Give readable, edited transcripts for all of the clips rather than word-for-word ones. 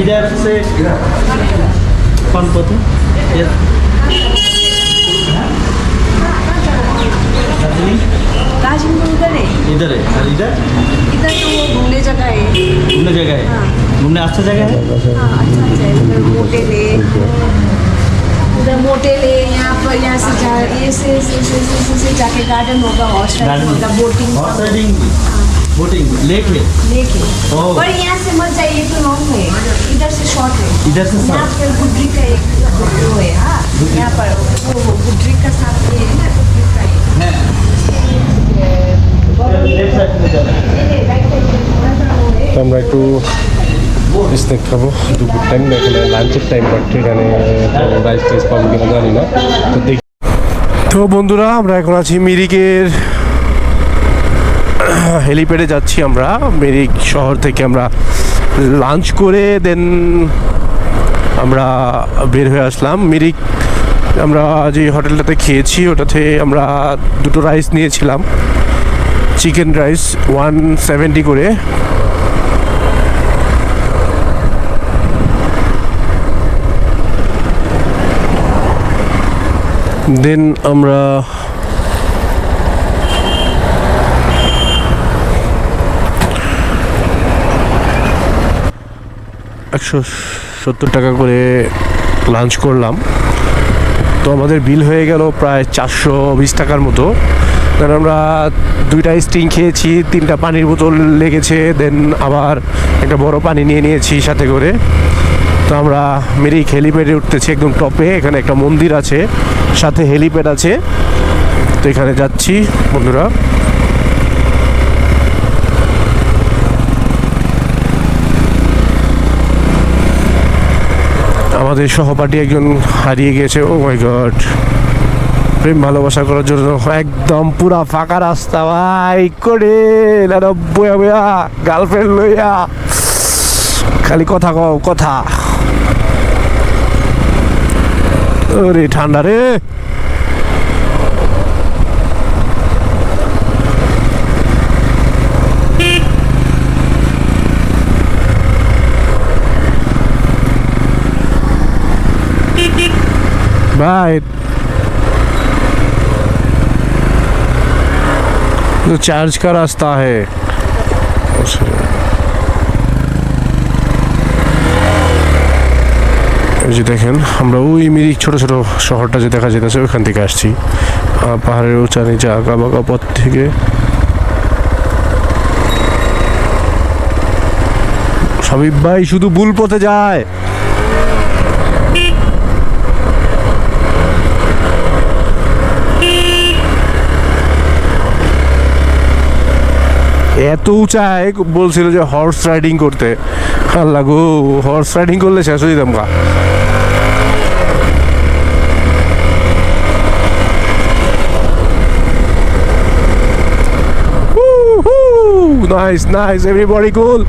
इधर से कौन पोते दार्जिलिंग उधर है इधर है और इधर इधर तो वो घूमने जगह है घूमने जगह है हाँ। घूमने अच्छा जगह है हाँ अच्छा अच्छा है उधर मोटेल है उधर मोटेल है यहाँ पर यहाँ से जा ये से जाके गार्डन होगा हॉर्स राइडिंग होगा boating horse riding boating lake है लेक है ओह। पर यहाँ से मत जाइए तो लॉन्ग है इधर से शॉर्ट है इधर से यहाँ short। पर गुड्री का एक वो है हाँ यहाँ पर वो गुड्री का साथ ये है ना गुड्री का है लेफ्ट साइड में जाना है। তো আমরা একটু স্ন্যাক খাবো দুপুর টাইম না এখানে লাঞ্চের টাইম বাট এখানে রাইস টাইস পাবো কিনা জানি না তো দেখি। তো বন্ধুরা আমরা এখন আছি মিরিকের হেলিপ্যাডে যাচ্ছি আমরা মিরিক শহর থেকে আমরা লাঞ্চ করে দেন আমরা বের হয়ে আসলাম মিরিক। আমরা যে হোটেলটাতে খেয়েছি ওটাতে আমরা দুটো রাইস নিয়েছিলাম চিকেন রাইস 170 করে। দেন আমরা $170 করে লাঞ্চ করলাম। তো আমাদের বিল হয়ে গেল প্রায় $420 মতো। কারণ আমরা 2টা স্টিং খেয়েছি, 3টা পানির বোতল লেগেছে, দেন আবার একটা বড় পানি নিয়ে নিয়েছি সাথে করে। তো আমরা মিরিক হেলিপ্যাডে উঠতেছি একদম টপে। এখানে একটা মন্দির আছে, সাথে হেলিপ্যাড আছে। তো এখানে যাচ্ছি বন্ধুরা। আমাদের সহপাঠী একজন হারিয়ে গেছে। ও মাই গড, প্রেম ভালোবাসা করার জন্য একদম পুরা ফাঁকা রাস্তা ভাই করে বয়া বয়া গার্লফ্রেন্ড লইয়া খালি কথা কও কথা। ওরে ঠান্ডা রে। भाई तो चार्ज का रास्ता है। এই যে দেখেন আমরা ওই মিরিক ছোট ছোট শহরটা যে দেখা যেতেছে ওইখান থেকে আসছি, পাহাড়ের উঁচা নিচে আঁকা বাঁকা পথ থেকে। হাবিব ভাই শুধু ভুল পথে যায়। এত উঁচায় বলছিল যে হর্স রাইডিং করতে। আল্লাহ গো, হর্স রাইডিং করলে শেষ হয়ে যেতাম গা। নাইস নাইস, এভরিবডি কুল।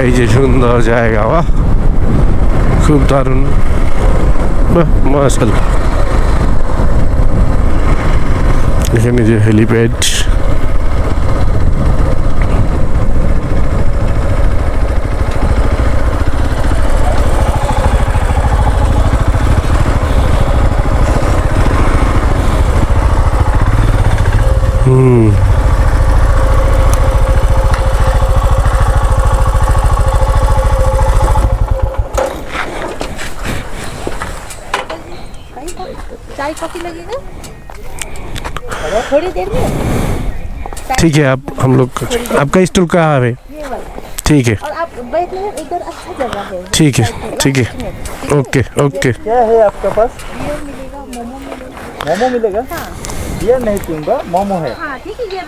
এই যে সুন্দর জায়গা, বাহ খুব দারুণ, বাহ মাশাআল্লাহ। এখানে যে হেলিপ্যাড, चाय कॉफी लगेगा थोड़ी देर में। ठीक है। आप हम लोग आपका स्टॉल कहाँ है? ठीक है और आप बैठने इधर अच्छा जगह है। ठीक है ठीक है, ओके ओके। क्या है आपके पास? बियर मिलेगा, मोमो मिलेगा। मोमो मिलेगा? हाँ बियर नहीं पीऊंगा, मोमो है। हाँ ठीक है, ये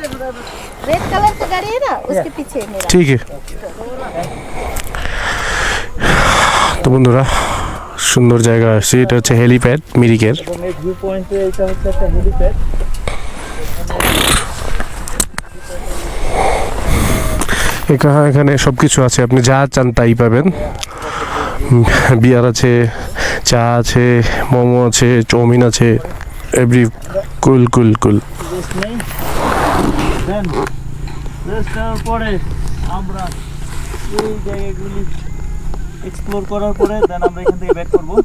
रेड कलर का गाड़ी है ना, उसके पीछे मेरा। ঠিক আছে। তো বন্ধুরা সুন্দর জায়গা আছে, এটা হচ্ছে হেলিপ্যাড মিরিকের। এবং এই ভিউ পয়েন্টে এটা হচ্ছে একটা হেলিপ্যাড। এখানে সব কিছু আছে, আপনি যা চান তাই পাবেন। বিয়ার আছে, চা আছে, মোমো আছে, চাউমিন আছে, এভরি কুল কুল কুল। দেন রেস্টার পরে আমরা এই জায়গাগুলি এক্সপ্লোর করার পরে দেন আমরা এখান থেকে ব্যাক করবো।